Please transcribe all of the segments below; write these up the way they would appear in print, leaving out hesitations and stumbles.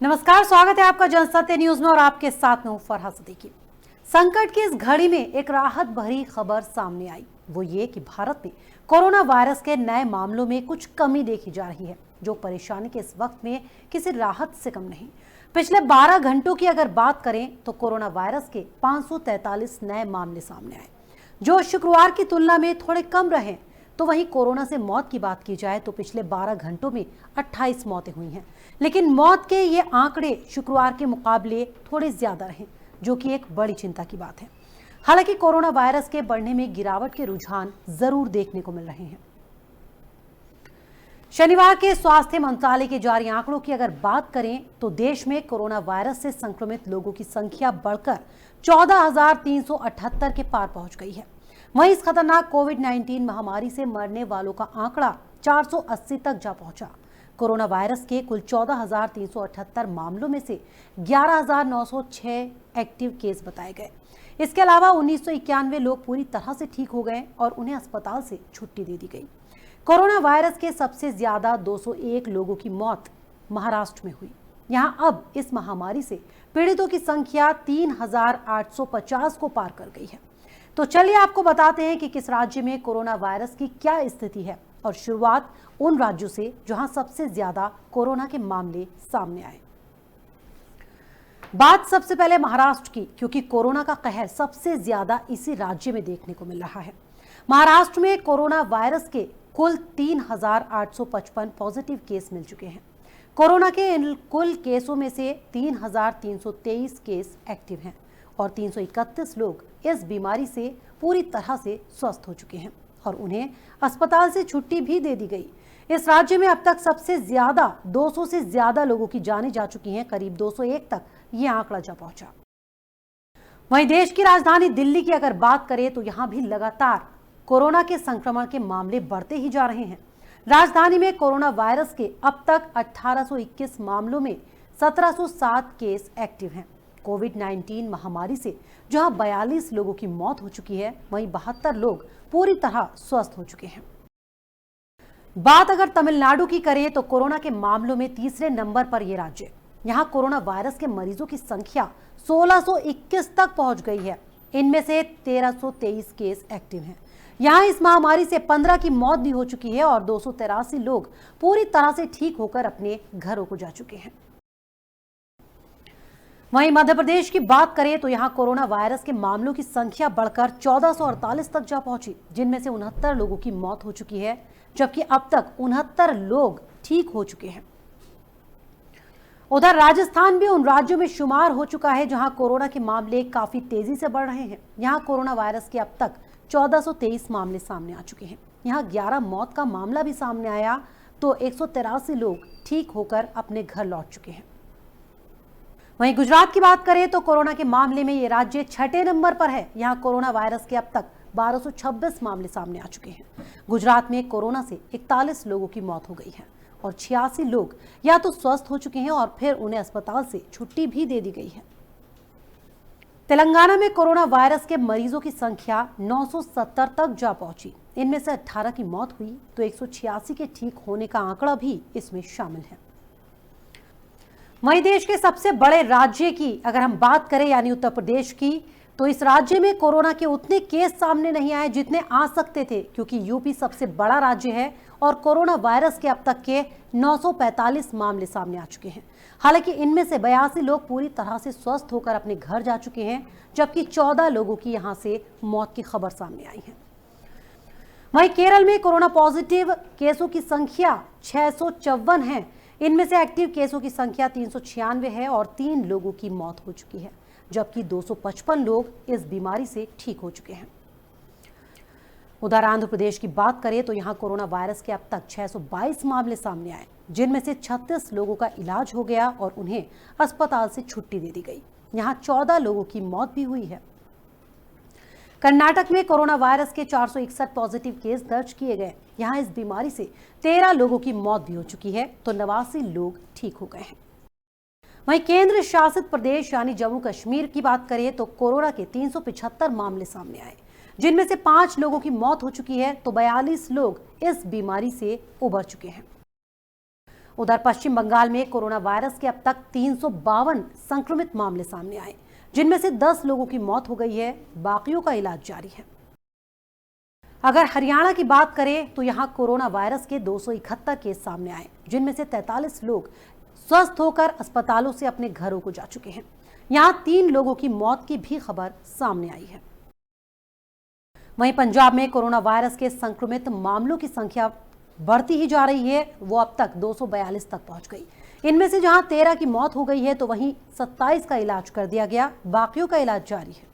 नमस्कार, स्वागत है आपका जनसत्य न्यूज में और आपके साथ में हूं फरहा सिद्दीकी। संकट की इस घड़ी में एक राहत भरी खबर सामने आई। वो ये कि भारत में कोरोना वायरस के नए मामलों में कुछ कमी देखी जा रही है, जो परेशानी के इस वक्त में किसी राहत से कम नहीं। पिछले 12 घंटों की अगर बात करें तो कोरोना वायरस के 543 नए मामले सामने आए, जो शुक्रवार की तुलना में थोड़े कम रहे। तो वहीं कोरोना से मौत की बात की जाए तो पिछले 12 घंटों में 28 मौतें हुई हैं, लेकिन मौत के ये आंकड़े शुक्रवार के मुकाबले थोड़े ज्यादा रहे, जो कि एक बड़ी चिंता की बात है। हालांकि कोरोना वायरस के बढ़ने में गिरावट के रुझान जरूर देखने को मिल रहे हैं। शनिवार के स्वास्थ्य मंत्रालय के जारी आंकड़ों की अगर बात करें तो देश में कोरोना वायरस से संक्रमित लोगों की संख्या बढ़कर 14,378 के पार पहुंच गई है। वहीं इस खतरनाक कोविड-19 महामारी से मरने वालों का आंकड़ा 480 तक जा पहुंचा। कोरोना वायरस के कुल 14,378 मामलों में से 11,906 एक्टिव केस बताए गए। इसके अलावा 1991 लोग पूरी तरह से ठीक हो गए और उन्हें अस्पताल से छुट्टी दे दी गई। कोरोना वायरस के सबसे ज्यादा 201 लोगों की मौत महाराष्ट्र में हुई। यहां अब इस महामारी से पीड़ितों की संख्या 3,850 को पार कर गई है। तो चलिए आपको बताते हैं कि किस राज्य में कोरोना वायरस की क्या स्थिति है, और शुरुआत उन राज्यों से जहां सबसे ज्यादा कोरोना के मामले सामने आए। बात सबसे पहले महाराष्ट्र की, क्योंकि कोरोना का कहर सबसे ज्यादा इसी राज्य में देखने को मिल रहा है। महाराष्ट्र में कोरोना वायरस के कुल 3,855 पॉजिटिव केस मिल चुके हैं। कोरोना के इन कुल केसों में से 3,323 केस एक्टिव हैं और 331 लोग इस बीमारी से पूरी तरह से स्वस्थ हो चुके हैं और उन्हें अस्पताल से छुट्टी भी दे दी गई। इस राज्य में अब तक सबसे ज्यादा 200 से ज्यादा लोगों की जानें जा चुकी हैं। करीब 201 तक ये आंकड़ा जा पहुंचा। वहीं देश की राजधानी दिल्ली की अगर बात करें तो यहां भी लगातार कोरोना के संक्रमण के मामले बढ़ते ही जा रहे हैं। राजधानी में कोरोना वायरस के अब तक 1821 मामलों में 1707 केस एक्टिव हैं। कोविड-19 महामारी से जहां 42 लोगों की मौत हो चुकी है, वहीं 72 लोग पूरी तरह स्वस्थ हो चुके हैं। बात अगर तमिलनाडु की करें तो कोरोना के मामलों में तीसरे नंबर पर यह राज्य। यहां कोरोना वायरस के मरीजों की संख्या 1621 तक पहुंच गई है। इनमें से 1323 केस एक्टिव हैं। यहां इस महामारी से 15 की मौत भी हो चुकी है और 283 लोग पूरी तरह से ठीक होकर अपने घरों को जा चुके हैं। वहीं मध्य प्रदेश की बात करें तो यहां कोरोना वायरस के मामलों की संख्या बढ़कर 1448 तक जा पहुंची, जिनमें से 69 लोगों की मौत हो चुकी है, जबकि अब तक 69 लोग ठीक हो चुके हैं। उधर राजस्थान भी उन राज्यों में शुमार हो चुका है जहां कोरोना के मामले काफी तेजी से बढ़ रहे हैं। यहां कोरोना वायरस के अब तक 1423 मामले सामने आ चुके हैं। यहां 11 मौत का मामला भी सामने आया तो 183 लोग ठीक होकर अपने घर लौट चुके हैं। वहीं गुजरात की बात करें तो कोरोना के मामले में ये राज्य 6ठे नंबर पर है। यहां कोरोना वायरस के अब तक 1226 मामले सामने आ चुके हैं। गुजरात में कोरोना से 41 लोगों की मौत हो गई है और 86 लोग या तो स्वस्थ हो चुके हैं और फिर उन्हें अस्पताल से छुट्टी भी दे दी गई है। तेलंगाना में कोरोना वायरस के मरीजों की संख्या 970 तक जा पहुंची। इनमें से 18 की मौत हुई तो 186 के ठीक होने का आंकड़ा भी इसमें शामिल है। वहीं देश के सबसे बड़े राज्य की अगर हम बात करें यानी उत्तर प्रदेश की, तो इस राज्य में कोरोना के उतने केस सामने नहीं आए जितने आ सकते थे, क्योंकि यूपी सबसे बड़ा राज्य है और कोरोना वायरस के अब तक के 945 मामले सामने आ चुके हैं। हालांकि इनमें से 82 लोग पूरी तरह से स्वस्थ होकर अपने घर जा चुके हैं, जबकि 14 लोगों की यहां से मौत की खबर सामने आई है। वहीं केरल में कोरोना पॉजिटिव केसों की संख्या 654 है। इनमें से एक्टिव केसों की संख्या 396 है और 3 लोगों की मौत हो चुकी है, जबकि 255 लोग इस बीमारी से ठीक हो चुके हैं। उधर आंध्र प्रदेश की बात करें तो यहां कोरोना वायरस के अब तक 622 मामले सामने आए, जिनमें से 36 लोगों का इलाज हो गया और उन्हें अस्पताल से छुट्टी दे दी गई। यहां 14 लोगों की मौत भी हुई है। कर्नाटक में कोरोना वायरस के 461 पॉजिटिव केस दर्ज किए गए। यहां इस बीमारी से 13 लोगों की मौत भी हो चुकी है तो 89 लोग ठीक हो गए हैं। वहीं केंद्र शासित प्रदेश यानी जम्मू कश्मीर की बात करें तो कोरोना के 375 मामले सामने आए, जिनमें से 5 लोगों की मौत हो चुकी है तो 42 लोग इस बीमारी से उबर चुके हैं। उधर पश्चिम बंगाल में कोरोना वायरस के अब तक 352 संक्रमित मामले सामने आए, जिनमें से 10 लोगों की मौत हो गई है, बाकियों का इलाज जारी है। अगर हरियाणा की बात करें तो यहां कोरोना वायरस के 271 केस सामने आए, जिनमें से 43 लोग स्वस्थ होकर अस्पतालों से अपने घरों को जा चुके हैं। यहां 3 लोगों की मौत की भी खबर सामने आई है। वहीं पंजाब में कोरोना वायरस के संक्रमित मामलों की संख्या बढ़ती ही जा रही है। वो अब तक 242 तक पहुंच गई। इनमें से जहां 13 की मौत हो गई है तो वहीं 27 का इलाज कर दिया गया, बाकियों का इलाज जारी है।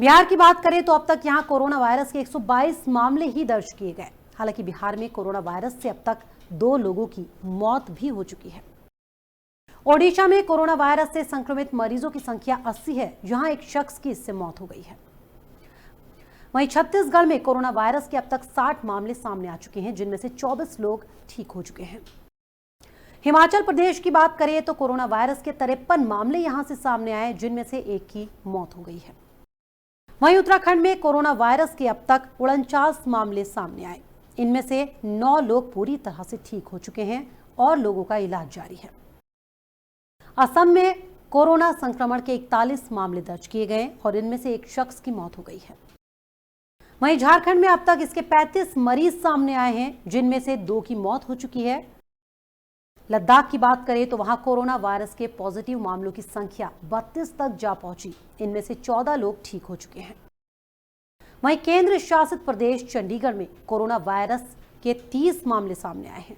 बिहार की बात करें तो अब तक यहां कोरोना वायरस के 122 मामले ही दर्ज किए गए। हालांकि बिहार में कोरोना वायरस से अब तक 2 लोगों की मौत भी हो चुकी है। ओडिशा में कोरोना वायरस से संक्रमित मरीजों की संख्या 80 है, जहां एक शख्स की इससे मौत हो गई है। वहीं छत्तीसगढ़ में कोरोना वायरस के अब तक 60 मामले सामने आ चुके हैं, जिनमें से 24 लोग ठीक हो चुके हैं। हिमाचल प्रदेश की बात करें तो कोरोना वायरस के 53 मामले यहां से सामने आए, जिनमें से एक की मौत हो गई है। वहीं उत्तराखंड में कोरोना वायरस के अब तक 49 मामले सामने आए। इनमें से 9 लोग पूरी तरह से ठीक हो चुके हैं और लोगों का इलाज जारी है। असम में कोरोना संक्रमण के 41 मामले दर्ज किए गए और इनमें से एक शख्स की मौत हो गई है। वहीं झारखंड में अब तक इसके 35 मरीज सामने आए हैं, जिनमें से 2 की मौत हो चुकी है। लद्दाख की बात करें तो वहां कोरोना वायरस के पॉजिटिव मामलों की संख्या 32 तक जा पहुंची। इनमें से 14 लोग ठीक हो चुके हैं। वहीं केंद्र शासित प्रदेश चंडीगढ़ में कोरोना वायरस के 30 मामले सामने आए हैं।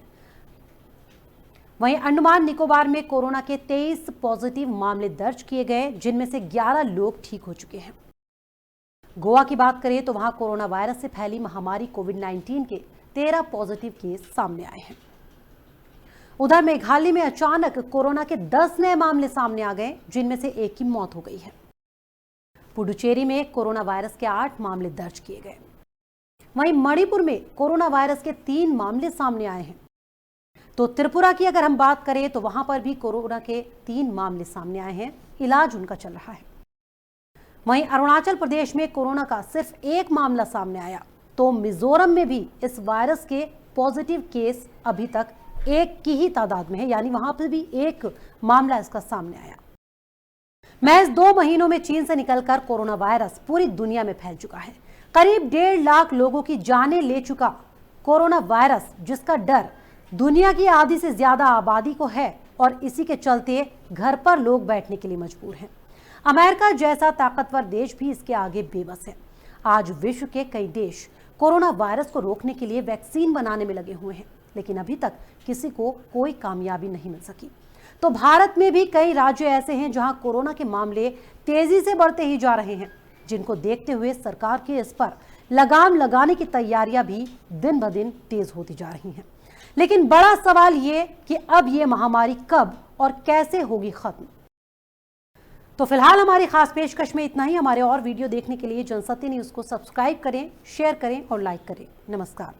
वहीं अंडमान निकोबार में कोरोना के 23 पॉजिटिव मामले दर्ज किए गए, जिनमें से 11 लोग ठीक हो चुके हैं। गोवा की बात करें तो वहां कोरोना वायरस से फैली महामारी कोविड-19 के 13 पॉजिटिव केस सामने आए हैं। उधर मेघालय में अचानक कोरोना के 10 नए मामले सामने आ गए, जिनमें से एक की मौत हो गई है। पुडुचेरी में कोरोना वायरस के 8 मामले दर्ज किए गए। वहीं मणिपुर में कोरोना वायरस के 3 मामले सामने आए हैं। तो त्रिपुरा की अगर हम बात करें तो वहां पर भी कोरोना के 3 मामले सामने आए हैं, इलाज उनका चल रहा है। वहीं अरुणाचल प्रदेश में कोरोना का सिर्फ 1 मामला सामने आया, तो मिजोरम में भी इस वायरस के पॉजिटिव केस अभी तक 1 की ही तादाद में है, यानी वहां पर भी 1 मामला इसका सामने आया। महज 2 महीनों में चीन से निकलकर कोरोना वायरस पूरी दुनिया में फैल चुका है। करीब 1.5 लाख लोगों की जानें ले चुका कोरोना वायरस, जिसका डर दुनिया की आधी से ज्यादा आबादी को है और इसी के चलते घर पर लोग बैठने के लिए मजबूर हैं। अमेरिका जैसा ताकतवर देश भी इसके आगे बेबस है। आज विश्व के कई देश कोरोना वायरस को रोकने के लिए वैक्सीन बनाने में लगे हुए हैं, लेकिन अभी तक किसी को कोई कामयाबी नहीं मिल सकी। तो भारत में भी कई राज्य ऐसे हैं जहां कोरोना के मामले तेजी से बढ़ते ही जा रहे हैं, जिनको देखते हुए सरकार की इस पर लगाम लगाने की तैयारियां भी दिन ब दिन तेज होती जा रही हैं। लेकिन बड़ा सवाल ये कि अब ये महामारी कब और कैसे होगी खत्म। तो फिलहाल हमारी खास पेशकश में इतना ही। हमारे और वीडियो देखने के लिए जनसत्य न्यूज को सब्सक्राइब करें, शेयर करें और लाइक करें। नमस्कार।